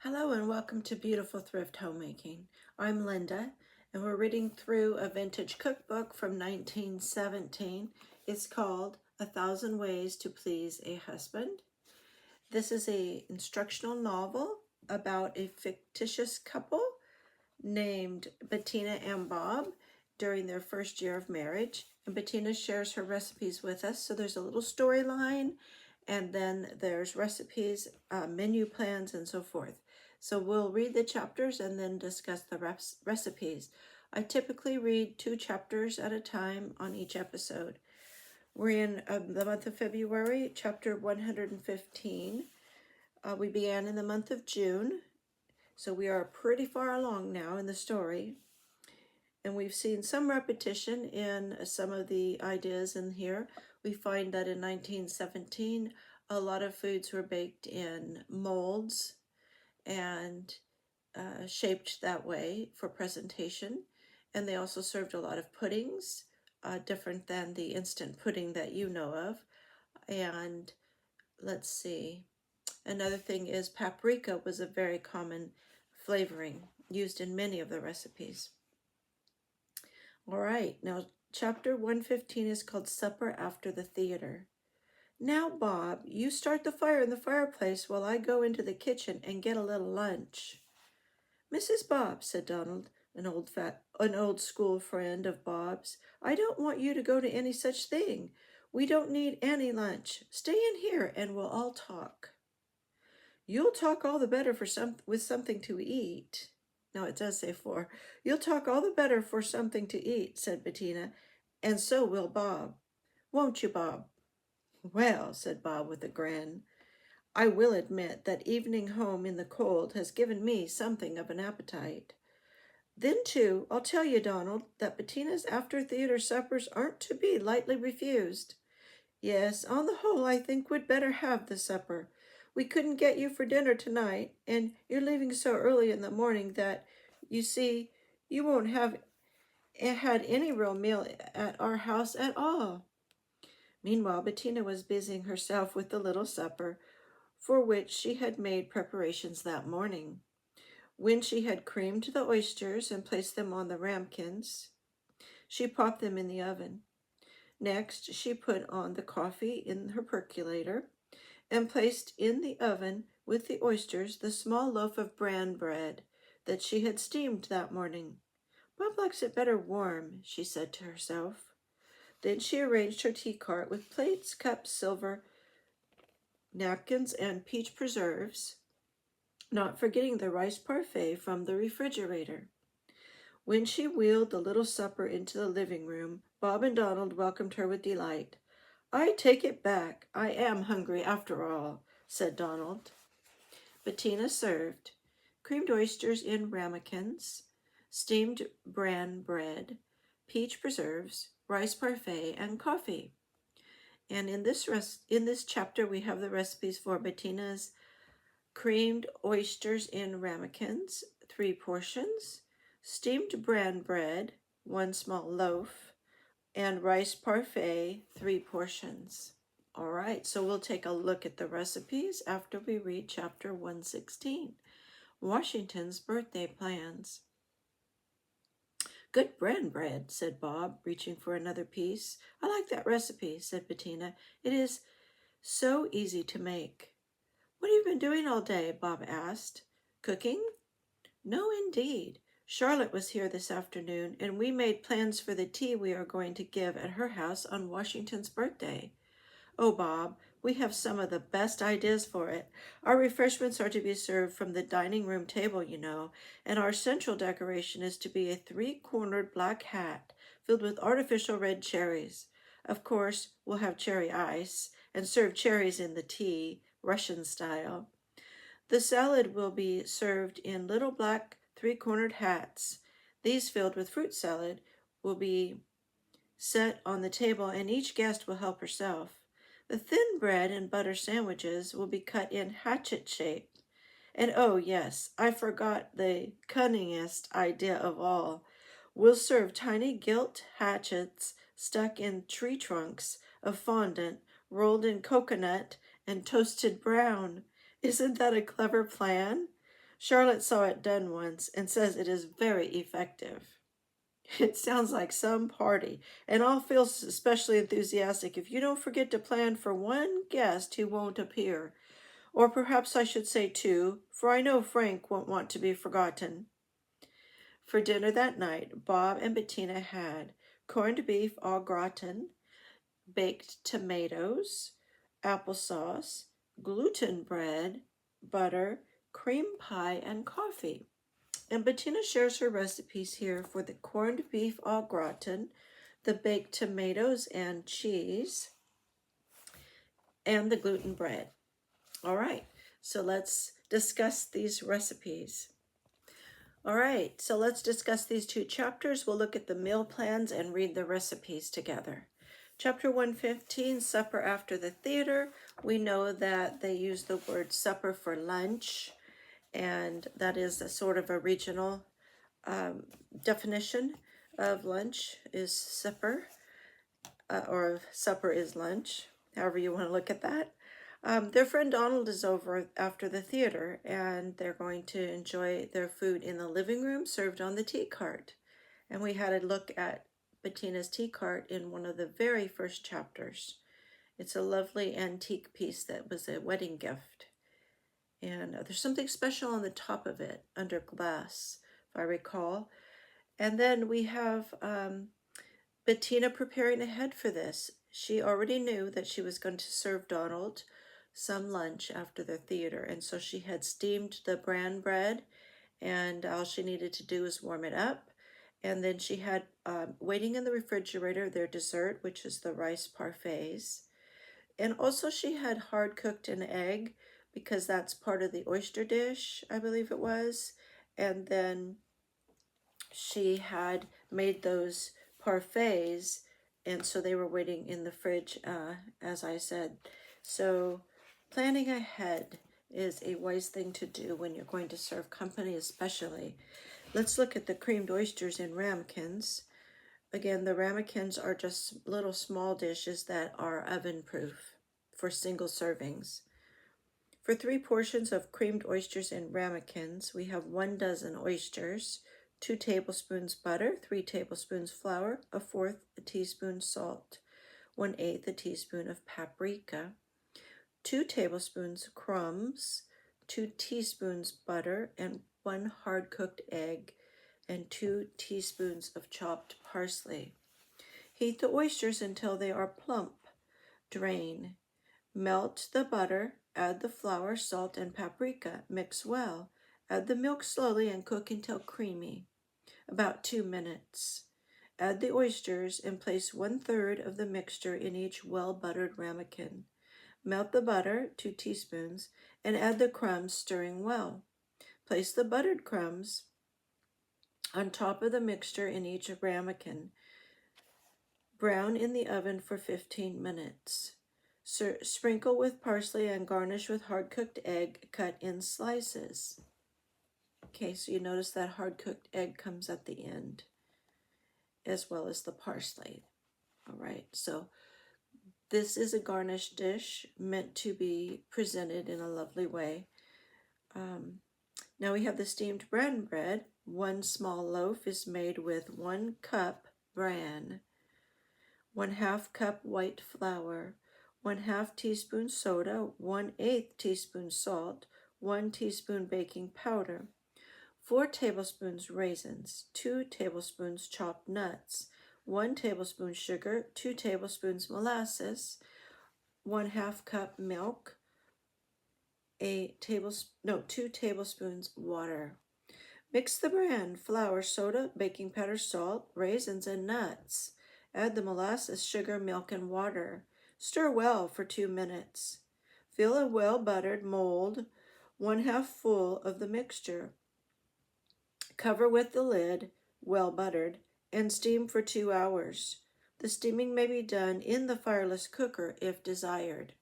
Hello and welcome to Beautiful Thrift Homemaking. I'm Linda and we're reading through a vintage cookbook from 1917. It's called 1,000 Ways to Please a Husband. This is an instructional novel about a fictitious couple named Bettina and Bob during their first year of marriage. And Bettina shares her recipes with us. So there's a little storyline and then there's recipes, menu plans, and so forth. So we'll read the chapters and then discuss the recipes. I typically read 2 chapters at a time on each episode. We're in the month of February, chapter 115. We began in the month of June, so we are pretty far along now in the story. And we've seen some repetition in some of the ideas in here. We find that in 1917, a lot of foods were baked in molds and shaped that way for presentation. And they also served a lot of puddings, different than the instant pudding that you know of. And let's see, another thing is paprika was a very common flavoring used in many of the recipes. All right, now chapter 115 is called Supper After the Theater. Now, Bob, you start the fire in the fireplace while I go into the kitchen and get a little lunch. Mrs. Bob, said Donald, an old school friend of Bob's, I don't want you to go to any such thing. We don't need any lunch. Stay in here and we'll all talk. You'll talk all the better with something to eat. No, it does say for. You'll talk all the better for something to eat, said Bettina, and so will Bob. Won't you, Bob? Well, said Bob with a grin, I will admit that evening home in the cold has given me something of an appetite. Then, too, I'll tell you, Donald, that Bettina's after-theater suppers aren't to be lightly refused. Yes, on the whole, I think we'd better have the supper. We couldn't get you for dinner tonight, and you're leaving so early in the morning that, you see, you won't have had any real meal at our house at all. Meanwhile, Bettina was busying herself with the little supper, for which she had made preparations that morning. When she had creamed the oysters and placed them on the ramekins, she popped them in the oven. Next, she put on the coffee in her percolator and placed in the oven with the oysters the small loaf of bran bread that she had steamed that morning. Bob likes it better warm, she said to herself. Then she arranged her tea cart with plates, cups, silver, napkins, and peach preserves, not forgetting the rice parfait from the refrigerator. When she wheeled the little supper into the living room, Bob and Donald welcomed her with delight. I take it back. I am hungry after all, said Donald. Bettina served creamed oysters in ramekins, steamed bran bread, peach preserves, rice parfait, and coffee. And in this chapter, we have the recipes for Bettina's creamed oysters in ramekins, 3 portions, steamed bran bread, 1 small loaf, and rice parfait, 3 portions. All right, so we'll take a look at the recipes after we read chapter 116, Washington's birthday plans. Good bran bread, said Bob, reaching for another piece. I like that recipe, said Bettina. It is so easy to make. What have you been doing all day? Bob asked. Cooking? No, indeed. Charlotte was here this afternoon, and we made plans for the tea we are going to give at her house on Washington's birthday. Oh, Bob, we have some of the best ideas for it. Our refreshments are to be served from the dining room table, you know, and our central decoration is to be a 3-cornered black hat filled with artificial red cherries. Of course, we'll have cherry ice and serve cherries in the tea, Russian style. The salad will be served in little black 3-cornered hats. These, filled with fruit salad, will be set on the table, and each guest will help herself. The thin bread and butter sandwiches will be cut in hatchet shape. And oh yes, I forgot the cunningest idea of all. We'll serve tiny gilt hatchets stuck in tree trunks of fondant, rolled in coconut and toasted brown. Isn't that a clever plan? Charlotte saw it done once and says it is very effective. It sounds like some party, and I'll feel especially enthusiastic if you don't forget to plan for one guest who won't appear. Or perhaps I should say two, for I know Frank won't want to be forgotten. For dinner that night, Bob and Bettina had corned beef au gratin, baked tomatoes, applesauce, gluten bread, butter, cream pie, and coffee. And Bettina shares her recipes here for the corned beef au gratin, the baked tomatoes and cheese, and the gluten bread. All right, so let's discuss these recipes. All right, so let's discuss these two chapters. We'll look at the meal plans and read the recipes together. Chapter 115, Supper After the Theater. We know that they use the word supper for lunch, and that is a sort of a regional definition of lunch is supper, or supper is lunch, however you want to look at that. Their friend Donald is over after the theater, and they're going to enjoy their food in the living room served on the tea cart. And we had a look at Bettina's tea cart in one of the very first chapters. It's a lovely antique piece that was a wedding gift. And there's something special on the top of it under glass, if I recall. And then we have Bettina preparing ahead for this. She already knew that she was going to serve Donald some lunch after the theater, and so she had steamed the bran bread, and all she needed to do was warm it up. And then she had waiting in the refrigerator their dessert, which is the rice parfaits. And also she had hard cooked an egg, because that's part of the oyster dish, I believe it was. And then she had made those parfaits, and so they were waiting in the fridge, as I said. So planning ahead is a wise thing to do when you're going to serve company, especially. Let's look at the creamed oysters in ramekins. Again, the ramekins are just little small dishes that are oven proof for single servings. For 3 portions of creamed oysters in ramekins, we have 1 dozen oysters, 2 tablespoons butter, 3 tablespoons flour, 1/4 a teaspoon salt, 1/8 a teaspoon of paprika, 2 tablespoons crumbs, 2 teaspoons butter, and 1 hard-cooked egg, and 2 teaspoons of chopped parsley. Heat the oysters until they are plump. Drain. Melt the butter, add the flour, salt, and paprika. Mix well. Add the milk slowly and cook until creamy, about 2 minutes. Add the oysters and place 1/3 of the mixture in each well-buttered ramekin. Melt the butter, 2 teaspoons, and add the crumbs, stirring well. Place the buttered crumbs on top of the mixture in each ramekin. Brown in the oven for 15 minutes. Sprinkle with parsley and garnish with hard-cooked egg cut in slices. Okay, so you notice that hard-cooked egg comes at the end, as well as the parsley. All right, so this is a garnished dish meant to be presented in a lovely way. Now we have the steamed bran bread. 1 small loaf is made with 1 cup bran, 1/2 cup white flour, 1/2 teaspoon soda, 1/8 teaspoon salt, 1 teaspoon baking powder, 4 tablespoons raisins, 2 tablespoons chopped nuts, 1 tablespoon sugar, 2 tablespoons molasses, 1/2 cup milk, 2 tablespoons water. Mix the bran, flour, soda, baking powder, salt, raisins, and nuts. Add the molasses, sugar, milk, and water. Stir well for 2 minutes. Fill a well-buttered mold 1/2 full of the mixture. Cover with the lid, well buttered, and steam for 2 hours. The steaming may be done in the fireless cooker if desired.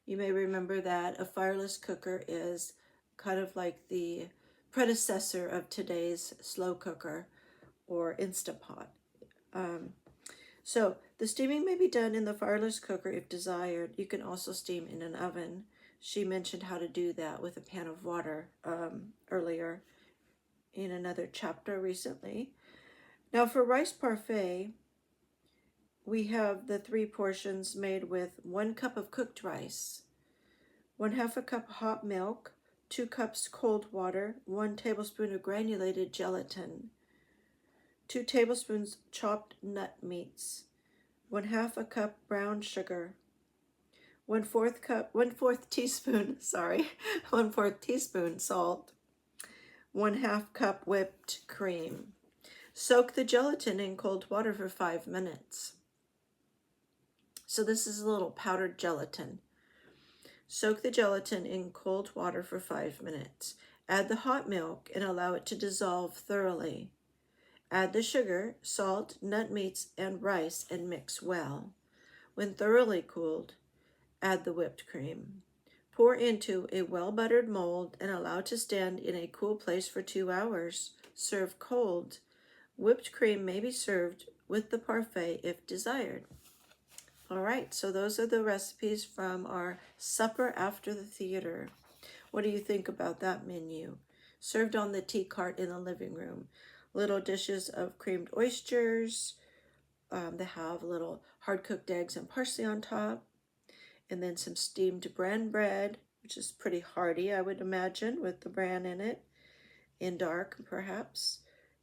You may remember that a fireless cooker is kind of like the predecessor of today's slow cooker or Instapot. So the steaming may be done in the fireless cooker if desired. You can also steam in an oven. She mentioned how to do that with a pan of water earlier in another chapter recently. Now for rice parfait, we have the 3 portions made with 1 cup of cooked rice, 1/2 cup hot milk, 2 cups cold water, 1 tablespoon of granulated gelatin, 2 tablespoons chopped nut meats, 1/2 cup brown sugar, 1/4 teaspoon, sorry, 1/4 teaspoon salt, 1/2 cup whipped cream. Soak the gelatin in cold water for 5 minutes. So this is a little powdered gelatin. Soak the gelatin in cold water for 5 minutes. Add the hot milk and allow it to dissolve thoroughly. Add the sugar, salt, nut meats, and rice and mix well. When thoroughly cooled, add the whipped cream. Pour into a well-buttered mold and allow to stand in a cool place for 2 hours. Serve cold. Whipped cream may be served with the parfait if desired. All right, so those are the recipes from our supper after the theater. What do you think about that menu? Served on the tea cart in the living room. Little dishes of creamed oysters. They have little hard-cooked eggs and parsley on top. And then some steamed bran bread, which is pretty hearty, I would imagine, with the bran in it, in dark perhaps.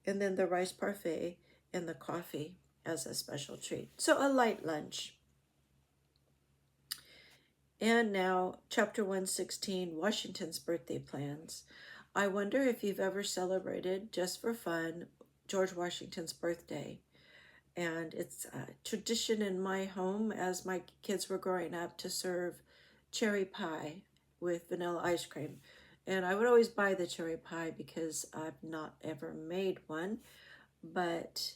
And then the rice parfait and the coffee as a special treat. So a light lunch. And now, Chapter 116, Washington's birthday plans. I wonder if you've ever celebrated, just for fun, George Washington's birthday. And it's a tradition in my home as my kids were growing up to serve cherry pie with vanilla ice cream. And I would always buy the cherry pie because I've not ever made one, but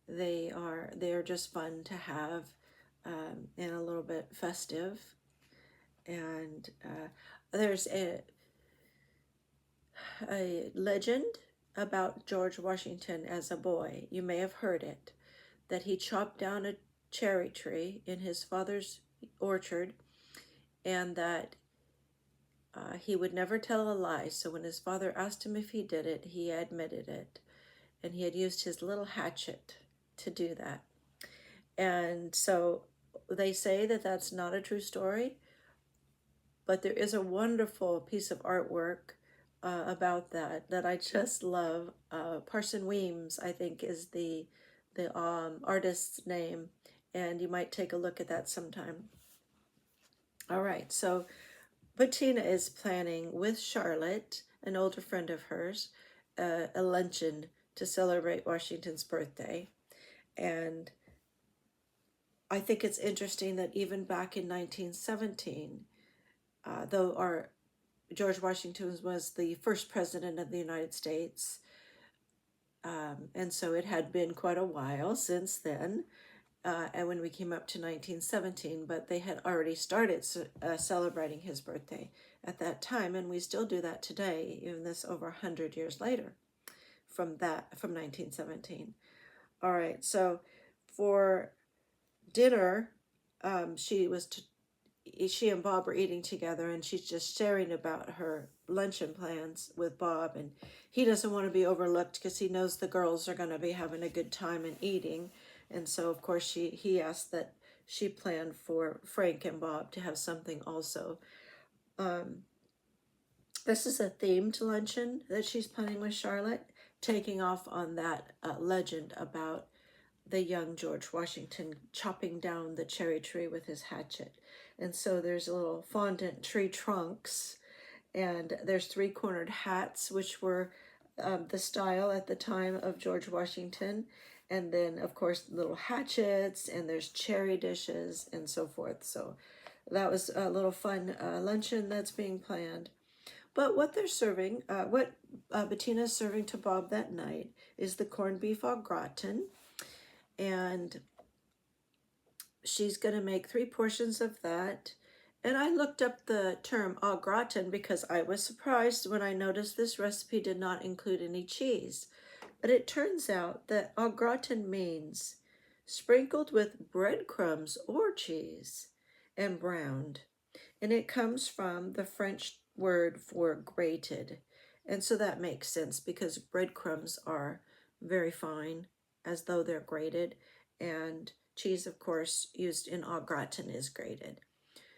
they are just fun to have and a little bit festive. And there's a legend about George Washington as a boy. You may have heard it, that he chopped down a cherry tree in his father's orchard, and that he would never tell a lie. So when his father asked him if he did it, he admitted it. And he had used his little hatchet to do that. And so they say that that's not a true story, but there is a wonderful piece of artwork about that I just love. Parson Weems, I think, is the artist's name, and you might take a look at that sometime. All right, so Bettina is planning with Charlotte, an older friend of hers, a luncheon to celebrate Washington's birthday. And I think it's interesting that even back in 1917, though George Washington was the first president of the United States, and so it had been quite a while since then, and when we came up to 1917, but they had already started celebrating his birthday at that time, and we still do that today, even this over 100 years later from 1917. All right, so for dinner, she and Bob were eating together, and she's just sharing about her luncheon plans with Bob, and he doesn't want to be overlooked because he knows the girls are going to be having a good time and eating. And so, of course, he asked that she planned for Frank and Bob to have something also. This is a themed luncheon that she's planning with Charlotte, taking off on that legend about the young George Washington chopping down the cherry tree with his hatchet. And so there's a little fondant tree trunks, and there's 3-cornered hats, which were the style at the time of George Washington. And then, of course, little hatchets, and there's cherry dishes and so forth. So that was a little fun luncheon that's being planned. But what they're serving, what Bettina's serving to Bob that night is the corned beef au gratin. And she's going to make 3 portions of that. And I looked up the term au gratin because I was surprised when I noticed this recipe did not include any cheese. But it turns out that au gratin means sprinkled with breadcrumbs or cheese. and browned. And it comes from the French word for grated. And so that makes sense because breadcrumbs are very fine, as though they're grated. And cheese, of course, used in au gratin is grated.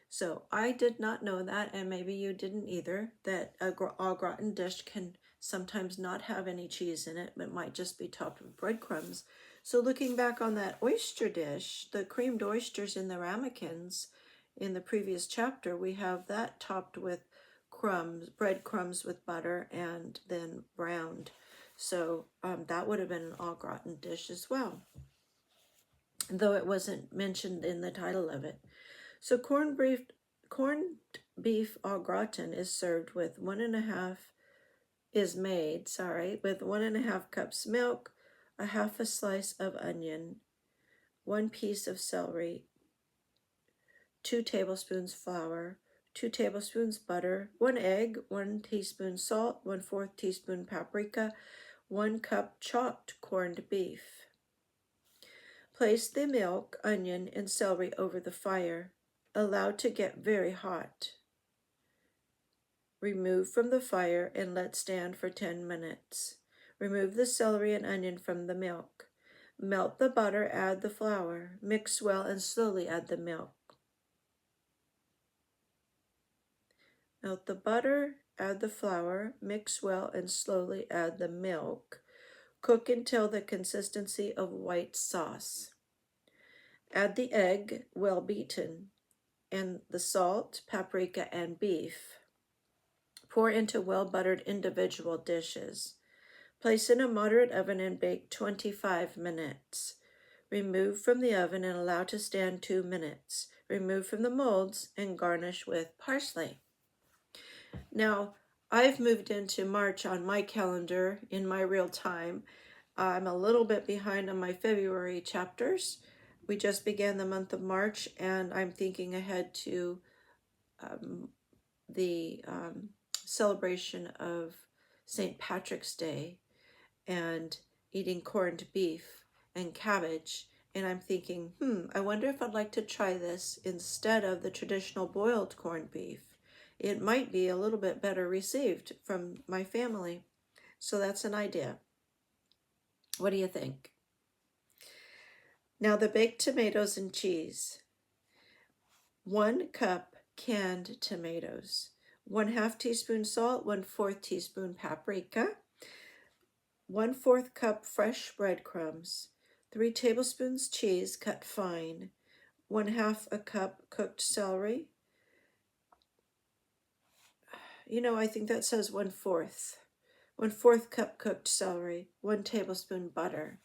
So I did not know that, and maybe you didn't either, that a au gratin dish can sometimes not have any cheese in it. It might just be topped with breadcrumbs. So looking back on that oyster dish, the creamed oysters in the ramekins in the previous chapter, we have that topped with crumbs, breadcrumbs with butter, and then browned. So that would have been an au gratin dish as well, though it wasn't mentioned in the title of it. So corned beef au gratin is served with with 1.5 cups milk, a half a slice of onion, 1 piece of celery, 2 tablespoons flour, 2 tablespoons butter, 1 egg, 1 teaspoon salt, 1/4 teaspoon paprika, 1 cup chopped corned beef. Place the milk, onion, and celery over the fire. Allow to get very hot. Remove from the fire and let stand for 10 minutes. Remove the celery and onion from the milk. Melt the butter, add the flour. Mix well and slowly add the milk. Melt the butter, add the flour, mix well and slowly add the milk. Cook until the consistency of white sauce. Add the egg, well beaten, and the salt, paprika, and beef. Pour into well-buttered individual dishes. Place in a moderate oven and bake 25 minutes. Remove from the oven and allow to stand 2 minutes. Remove from the molds and garnish with parsley. Now, I've moved into March on my calendar in my real time. I'm a little bit behind on my February chapters. We just began the month of March, and I'm thinking ahead to the celebration of St. Patrick's Day and eating corned beef and cabbage. And I'm thinking, I wonder if I'd like to try this instead of the traditional boiled corned beef. It might be a little bit better received from my family. So that's an idea. What do you think? Now the baked tomatoes and cheese. 1 cup canned tomatoes, 1/2 teaspoon salt, 1/4 teaspoon paprika, 1/4 cup fresh breadcrumbs, 3 tablespoons cheese cut fine, 1/2 a cup cooked celery. I think that says 1/4. 1/4 cup cooked celery, 1 tablespoon butter.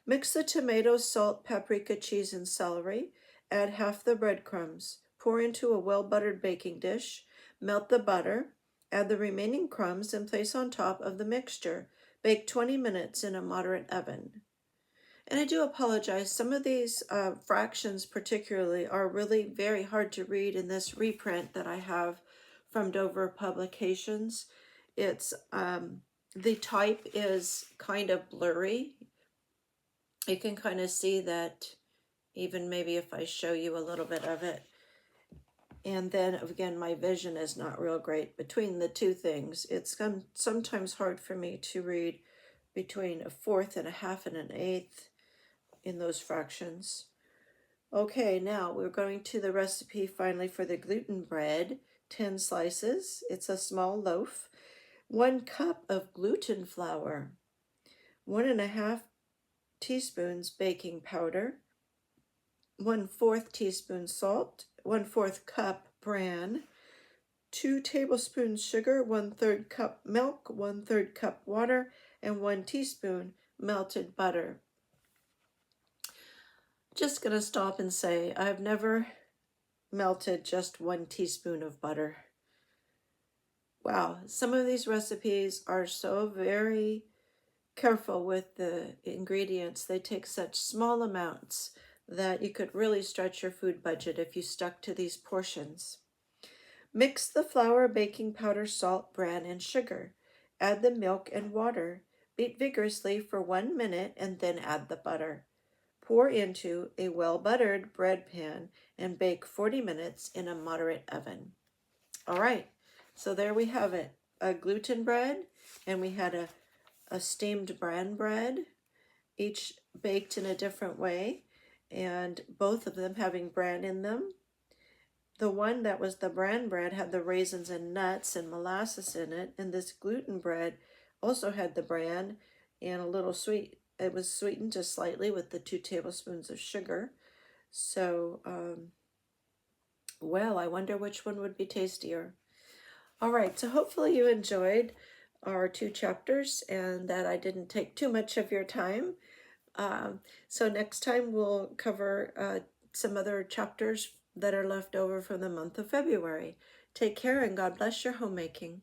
Mix the tomatoes, salt, paprika, cheese, and celery. Add half the breadcrumbs. Pour into a well-buttered baking dish. Melt the butter. Add the remaining crumbs and place on top of the mixture. Bake 20 minutes in a moderate oven. And I do apologize. Some of these fractions particularly are really very hard to read in this reprint that I have from Dover Publications. It's the type is kind of blurry. You can kind of see that even maybe if I show you a little bit of it. And then again, my vision is not real great between the two things. It's sometimes hard for me to read between 1/4 and 1/2 and 1/8 in those fractions. Okay, now we're going to the recipe finally for the gluten bread. 10 slices. It's a small loaf. 1 cup of gluten flour. 1.5 teaspoons baking powder. 1/4 teaspoon salt. 1/4 cup bran. 2 tablespoons sugar. 1/3 cup milk. 1/3 cup water. And 1 teaspoon melted butter. Just gonna stop and say I've never melted just 1 teaspoon of butter. Wow, some of these recipes are so very careful with the ingredients. They take such small amounts that you could really stretch your food budget if you stuck to these portions. Mix the flour, baking powder, salt, bran, and sugar. Add the milk and water. Beat vigorously for 1 minute and then add the butter. Pour into a well-buttered bread pan and bake 40 minutes in a moderate oven. All right, so there we have it. A gluten bread, and we had a steamed bran bread, each baked in a different way, and both of them having bran in them. The one that was the bran bread had the raisins and nuts and molasses in it, and this gluten bread also had the bran and a little sweet. It was sweetened just slightly with the 2 tablespoons of sugar. So, well, I wonder which one would be tastier. All right, so hopefully you enjoyed our 2 chapters and that I didn't take too much of your time. So next time we'll cover some other chapters that are left over from the month of February. Take care and God bless your homemaking.